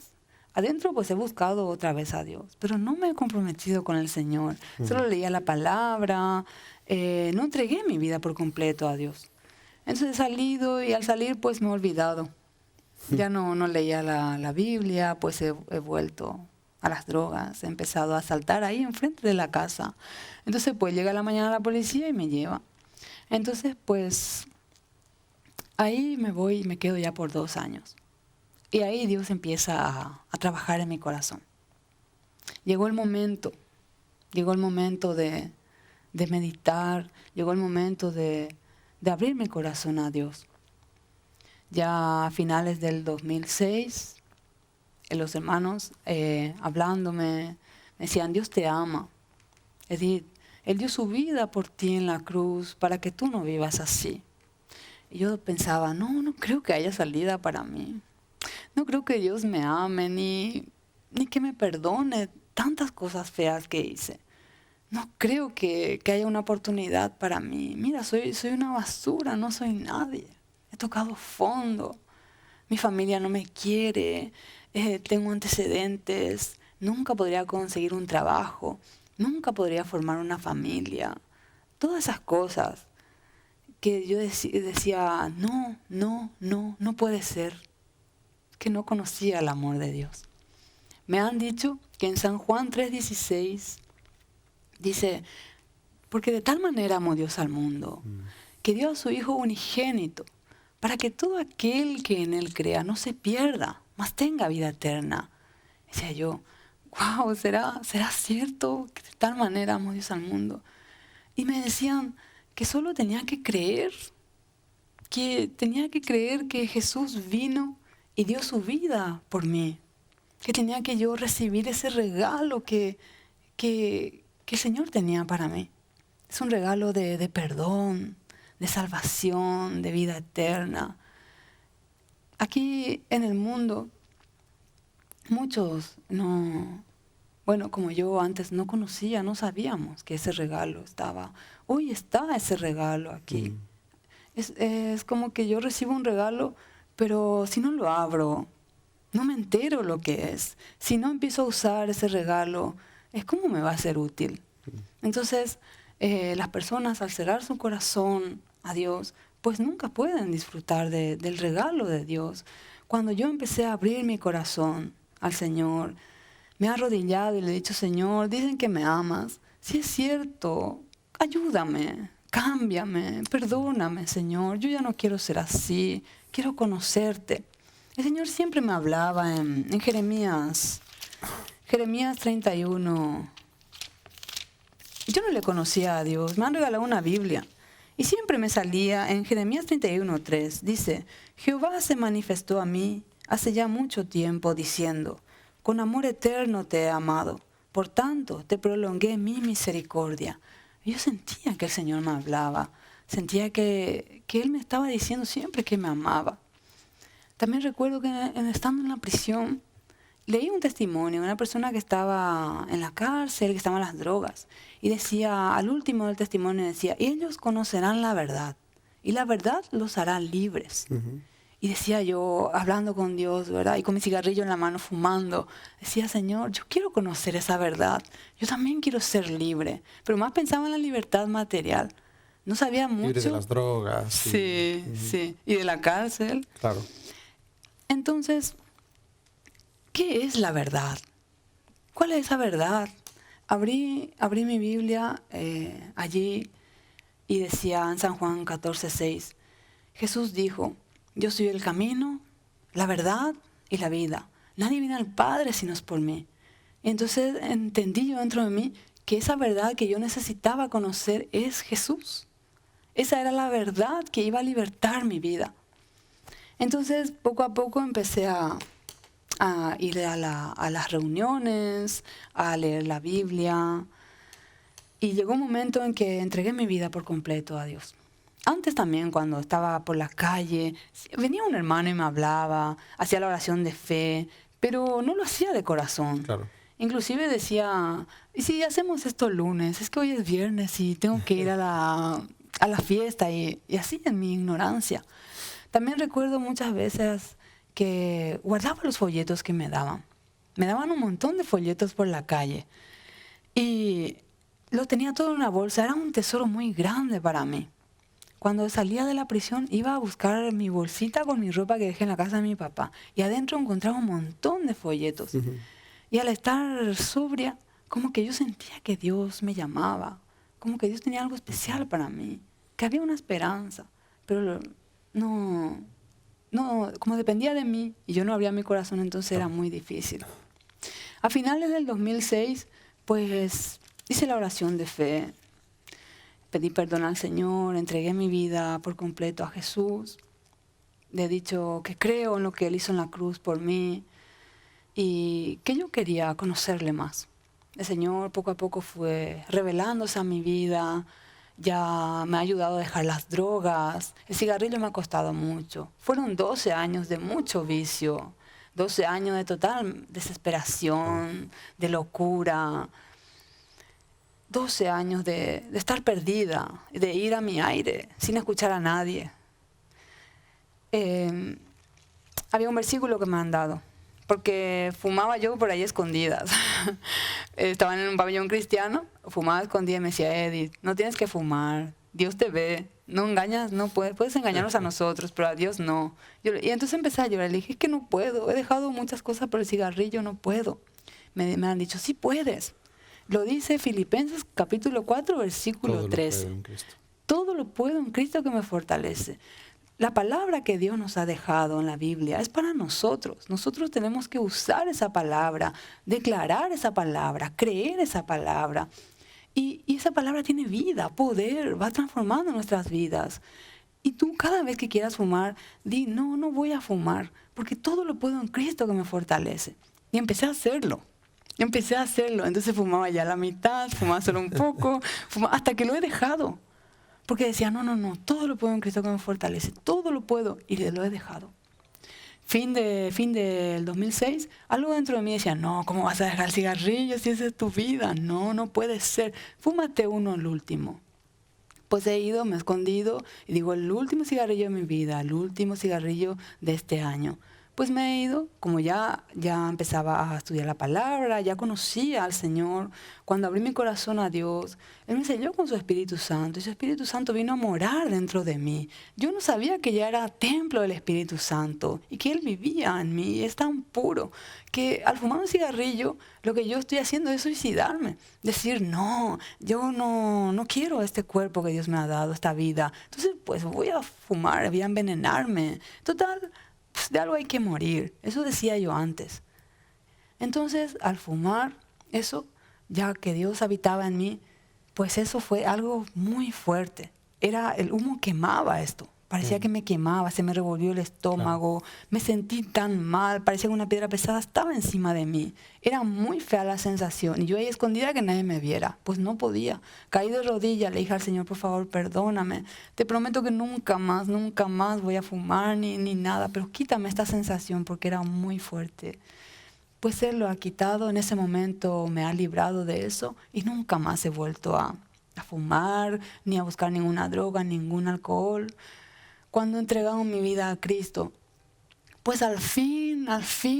adentro pues he buscado otra vez a Dios, pero no me he comprometido con el Señor. Solo leía la palabra, no entregué mi vida por completo a Dios. Entonces he salido y al salir pues me he olvidado. Ya no leía la Biblia, pues he vuelto a las drogas, he empezado a asaltar ahí enfrente de la casa. Entonces pues llega la mañana la policía y me lleva. Entonces pues ahí me voy y me quedo ya por 2 años. Y ahí Dios empieza a trabajar en mi corazón. Llegó el momento de meditar, llegó el momento de abrir mi corazón a Dios. Ya a finales del 2006, los hermanos hablándome, me decían, Dios te ama. Edith, Él dio su vida por ti en la cruz para que tú no vivas así. Y yo pensaba, no creo que haya salida para mí. No creo que Dios me ame, ni que me perdone tantas cosas feas que hice. No creo que haya una oportunidad para mí. Mira, soy una basura, no soy nadie. He tocado fondo. Mi familia no me quiere. Tengo antecedentes. Nunca podría conseguir un trabajo. Nunca podría formar una familia. Todas esas cosas que yo decía, no puede ser. Que no conocía el amor de Dios. Me han dicho que en San Juan 3:16 dice, porque de tal manera amó Dios al mundo, que dio a su Hijo unigénito, para que todo aquel que en Él crea no se pierda, mas tenga vida eterna. Decía yo, wow, ¿será cierto que de tal manera amó Dios al mundo? Y me decían que solo tenía que creer, que Jesús vino y dio su vida por mí, que tenía que yo recibir ese regalo que el Señor tenía para mí. Es un regalo de perdón, de salvación, de vida eterna. Aquí en el mundo, muchos como yo antes no conocía, no sabíamos que ese regalo estaba. Hoy está ese regalo aquí. Es como que yo recibo un regalo, pero si no lo abro, no me entero lo que es. Si no empiezo a usar ese regalo, ¿cómo me va a ser útil? Entonces, las personas al cerrar su corazón a Dios, pues nunca pueden disfrutar del regalo de Dios. Cuando yo empecé a abrir mi corazón al Señor, me he arrodillado y le he dicho, Señor, dicen que me amas. Si es cierto, ayúdame, cámbiame, perdóname, Señor. Yo ya no quiero ser así, quiero conocerte. El Señor siempre me hablaba en Jeremías 31. Yo no le conocía a Dios, me han regalado una Biblia. Y siempre me salía en Jeremías 31:3. Dice, Jehová se manifestó a mí hace ya mucho tiempo diciendo, con amor eterno te he amado, por tanto te prolongué mi misericordia. Y yo sentía que el Señor me hablaba, sentía que Él me estaba diciendo siempre que me amaba. También recuerdo que estando en la prisión, leí un testimonio de una persona que estaba en la cárcel, que estaba en las drogas. Y decía, al último del testimonio decía, ellos conocerán la verdad, y la verdad los hará libres. Y decía yo, hablando con Dios, ¿verdad? Y con mi cigarrillo en la mano, fumando, decía, Señor, yo quiero conocer esa verdad. Yo también quiero ser libre. Pero más pensaba en la libertad material. No sabía mucho. Libre de las drogas. Sí, sí. Y de la cárcel. Claro. Entonces, ¿qué es la verdad? ¿Cuál es esa verdad? Abrí mi Biblia allí y decía en San Juan 14:6, Jesús dijo, yo soy el camino, la verdad y la vida. Nadie viene al Padre si no es por mí. Y entonces entendí yo dentro de mí que esa verdad que yo necesitaba conocer es Jesús. Esa era la verdad que iba a libertar mi vida. Entonces, poco a poco empecé a ir a las reuniones, a leer la Biblia. Y llegó un momento en que entregué mi vida por completo a Dios. Antes también, cuando estaba por la calle, venía un hermano y me hablaba, hacía la oración de fe, pero no lo hacía de corazón. Claro. Inclusive decía, ¿y si hacemos esto el lunes? Es que hoy es viernes y tengo que ir a la fiesta, y así en mi ignorancia. También recuerdo muchas veces que guardaba los folletos que me daban. Me daban un montón de folletos por la calle y lo tenía todo en una bolsa. Era un tesoro muy grande para mí. Cuando salía de la prisión iba a buscar mi bolsita con mi ropa que dejé en la casa de mi papá y adentro encontraba un montón de folletos. Uh-huh. Y al estar sobria, como que yo sentía que Dios me llamaba, como que Dios tenía algo especial para mí, que había una esperanza, pero no, como dependía de mí y yo no abría mi corazón, entonces era muy difícil. A finales del 2006, pues hice la oración de fe, pedí perdón al Señor, entregué mi vida por completo a Jesús, le he dicho que creo en lo que Él hizo en la cruz por mí y que yo quería conocerle más. El Señor poco a poco fue revelándose a mi vida, ya me ha ayudado a dejar las drogas. El cigarrillo me ha costado mucho. Fueron 12 años de mucho vicio, 12 años de total desesperación, de locura, 12 años de estar perdida, de ir a mi aire sin escuchar a nadie. Había un versículo que me han dado, porque fumaba yo por ahí escondidas. Estaba en un pabellón cristiano, fumaba escondida y me decía, Edith, no tienes que fumar, Dios te ve, no engañas, no puedes engañarnos a nosotros, pero a Dios no. Y entonces empecé a llorar, le dije, es que no puedo, he dejado muchas cosas por el cigarrillo, no puedo. Me han dicho, sí puedes. Lo dice Filipenses capítulo 4, versículo 13. Todo lo puedo en Cristo que me fortalece. La palabra que Dios nos ha dejado en la Biblia es para nosotros. Nosotros tenemos que usar esa palabra, declarar esa palabra, creer esa palabra. Y esa palabra tiene vida, poder, va transformando nuestras vidas. Y tú cada vez que quieras fumar, di, no voy a fumar, porque todo lo puedo en Cristo que me fortalece. Y empecé a hacerlo. Entonces fumaba ya la mitad, fumaba solo un poco, hasta que lo he dejado. Porque decía, no, todo lo puedo en Cristo que me fortalece, todo lo puedo, y lo he dejado. Fin del 2006, algo dentro de mí decía, no, ¿cómo vas a dejar el cigarrillo si esa es tu vida? No puede ser, fúmate uno el último. Pues he ido, me he escondido, y digo, el último cigarrillo de mi vida, el último cigarrillo de este año. Pues me he ido, como ya empezaba a estudiar la palabra, ya conocía al Señor. Cuando abrí mi corazón a Dios, Él me selló con su Espíritu Santo, y su Espíritu Santo vino a morar dentro de mí. Yo no sabía que ya era templo del Espíritu Santo y que Él vivía en mí, y es tan puro que al fumar un cigarrillo, lo que yo estoy haciendo es suicidarme. Decir, no, yo no quiero este cuerpo que Dios me ha dado, esta vida. Entonces, pues voy a fumar, voy a envenenarme. Total, pues de algo hay que morir. Eso decía yo antes. Entonces, al fumar eso, ya que Dios habitaba en mí, pues eso fue algo muy fuerte. El humo quemaba esto. Parecía que me quemaba, se me revolvió el estómago, claro. Me sentí tan mal, parecía que una piedra pesada estaba encima de mí. Era muy fea la sensación y yo ahí escondida que nadie me viera. Pues no podía. Caí de rodillas, le dije al Señor, por favor, perdóname. Te prometo que nunca más voy a fumar ni nada, pero quítame esta sensación porque era muy fuerte. Pues Él lo ha quitado, en ese momento me ha librado de eso y nunca más he vuelto a fumar, ni a buscar ninguna droga, ningún alcohol. Cuando he entregado mi vida a Cristo, pues al fin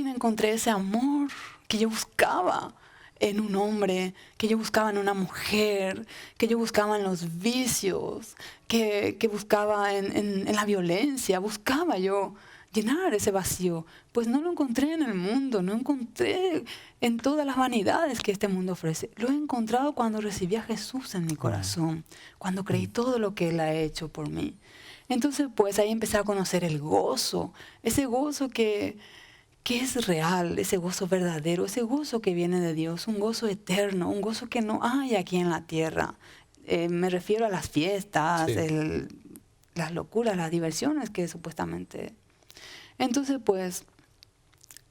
encontré ese amor que yo buscaba en un hombre, que yo buscaba en una mujer, que yo buscaba en los vicios, que buscaba en la violencia, buscaba yo llenar ese vacío. Pues no lo encontré en el mundo, no encontré en todas las vanidades que este mundo ofrece. Lo he encontrado cuando recibí a Jesús en mi corazón, cuando creí todo lo que Él ha hecho por mí. Entonces, pues ahí empecé a conocer el gozo, ese gozo que es real, ese gozo verdadero, ese gozo que viene de Dios, un gozo eterno, un gozo que no hay aquí en la tierra. Me refiero a las fiestas, las locuras, las diversiones que supuestamente Entonces, pues,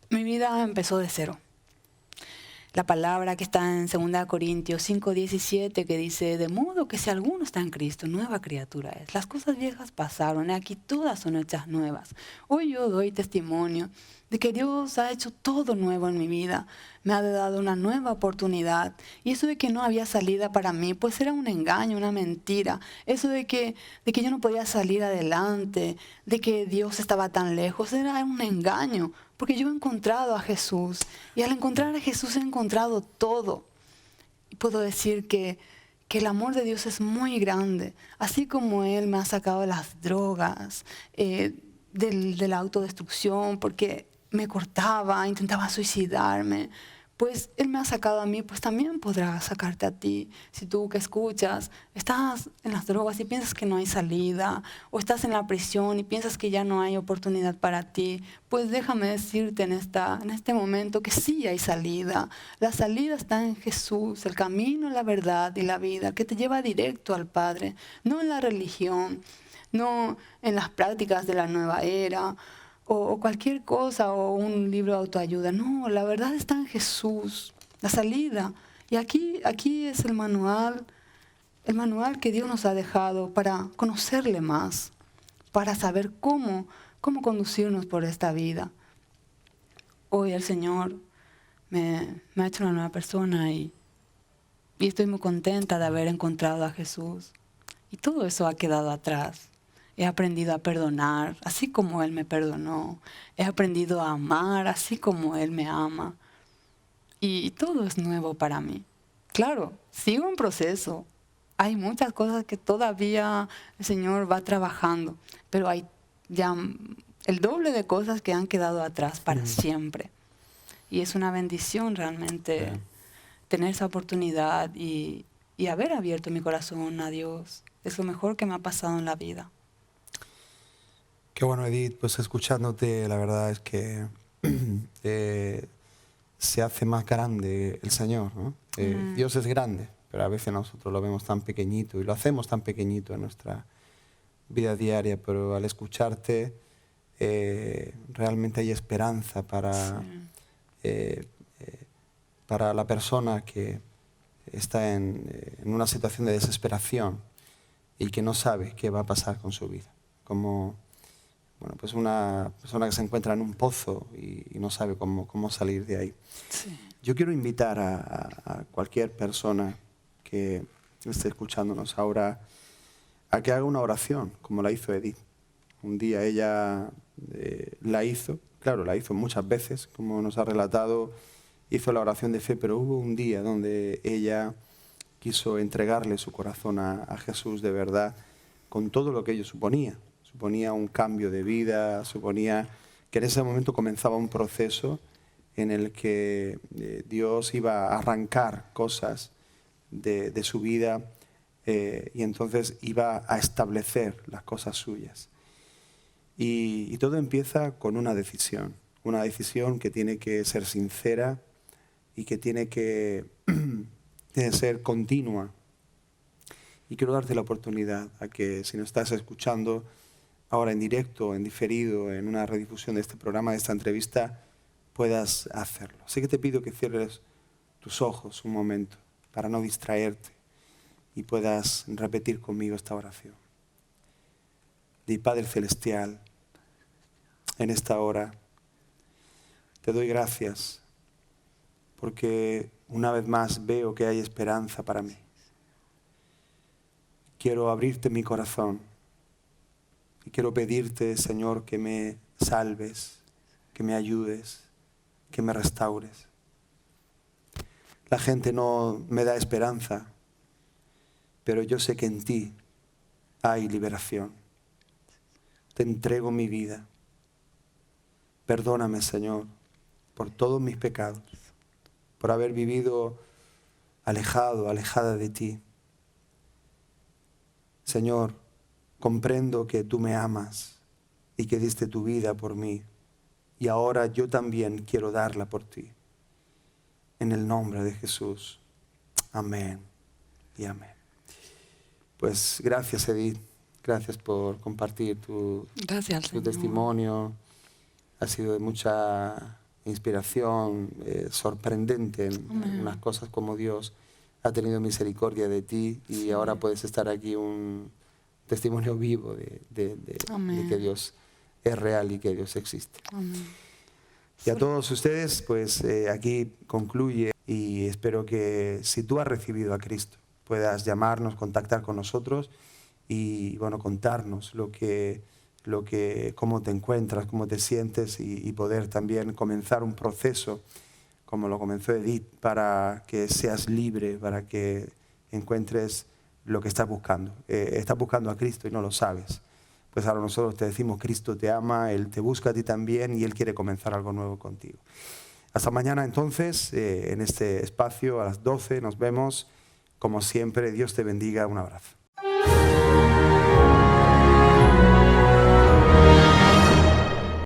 mi vida empezó de cero. La palabra que está en 2 Corintios 5:17 que dice, de modo que si alguno está en Cristo, nueva criatura es. Las cosas viejas pasaron y aquí todas son hechas nuevas. Hoy yo doy testimonio de que Dios ha hecho todo nuevo en mi vida. Me ha dado una nueva oportunidad. Y eso de que no había salida para mí, pues era un engaño, una mentira. Eso de que yo no podía salir adelante, de que Dios estaba tan lejos, era un engaño. Porque yo he encontrado a Jesús. Y al encontrar a Jesús he encontrado todo. Y puedo decir que el amor de Dios es muy grande. Así como Él me ha sacado de las drogas, de la autodestrucción, porque me cortaba, intentaba suicidarme. Pues Él me ha sacado a mí, pues también podrá sacarte a ti. Si tú que escuchas, estás en las drogas y piensas que no hay salida, o estás en la prisión y piensas que ya no hay oportunidad para ti, pues déjame decirte en este momento que sí hay salida. La salida está en Jesús, el camino, la verdad y la vida, que te lleva directo al Padre, no en la religión, no en las prácticas de la nueva era, o cualquier cosa, o un libro de autoayuda. No, la verdad está en Jesús, la salida. Y aquí es el manual que Dios nos ha dejado para conocerle más, para saber cómo conducirnos por esta vida. Hoy el Señor me ha hecho una nueva persona y estoy muy contenta de haber encontrado a Jesús. Y todo eso ha quedado atrás. He aprendido a perdonar, así como Él me perdonó. He aprendido a amar, así como Él me ama. Y todo es nuevo para mí. Claro, sigo en proceso. Hay muchas cosas que todavía el Señor va trabajando, pero hay ya el doble de cosas que han quedado atrás para siempre. Y es una bendición realmente tener esa oportunidad y haber abierto mi corazón a Dios. Es lo mejor que me ha pasado en la vida. Qué bueno, Edith, pues escuchándote, la verdad es que se hace más grande el Señor, ¿no? Dios es grande, pero a veces nosotros lo vemos tan pequeñito y lo hacemos tan pequeñito en nuestra vida diaria, pero al escucharte realmente hay esperanza para la persona que está en una situación de desesperación y que no sabe qué va a pasar con su vida. Como pues una persona que se encuentra en un pozo y no sabe cómo salir de ahí. Sí. Yo quiero invitar a cualquier persona que esté escuchándonos ahora a que haga una oración, como la hizo Edith. Un día ella la hizo muchas veces, como nos ha relatado, hizo la oración de fe, pero hubo un día donde ella quiso entregarle su corazón a Jesús de verdad, con todo lo que ello suponía. Suponía un cambio de vida, suponía que en ese momento comenzaba un proceso en el que Dios iba a arrancar cosas de su vida y entonces iba a establecer las cosas suyas. Y todo empieza con una decisión que tiene que ser sincera y que tiene que ser continua. Y quiero darte la oportunidad a que, si nos estás escuchando ahora en directo, en diferido, en una redifusión de este programa, de esta entrevista, puedas hacerlo. Así que te pido que cierres tus ojos un momento para no distraerte y puedas repetir conmigo esta oración. Di: Padre Celestial, en esta hora te doy gracias porque una vez más veo que hay esperanza para mí. Quiero abrirte mi corazón y quiero pedirte, Señor, que me salves, que me ayudes, que me restaures. La gente no me da esperanza, pero yo sé que en ti hay liberación. Te entrego mi vida. Perdóname, Señor, por todos mis pecados, por haber vivido alejada de ti. Señor, comprendo que tú me amas y que diste tu vida por mí. Y ahora yo también quiero darla por ti. En el nombre de Jesús. Amén y amén. Pues gracias, Edith. Gracias por compartir tu testimonio. ha sido de mucha inspiración, sorprendente en unas cosas como Dios ha tenido misericordia de ti y ahora puedes estar aquí un testimonio vivo de que Dios es real y que Dios existe. Amén. Y a todos ustedes, pues aquí concluye y espero que si tú has recibido a Cristo, puedas llamarnos, contactar con nosotros y bueno, contarnos cómo te encuentras, cómo te sientes y poder también comenzar un proceso como lo comenzó Edith, para que seas libre, para que encuentres lo que estás buscando. Estás buscando a Cristo y no lo sabes. Pues ahora nosotros te decimos, Cristo te ama, Él te busca a ti también y Él quiere comenzar algo nuevo contigo. Hasta mañana entonces, en este espacio a las 12 nos vemos. Como siempre, Dios te bendiga. Un abrazo.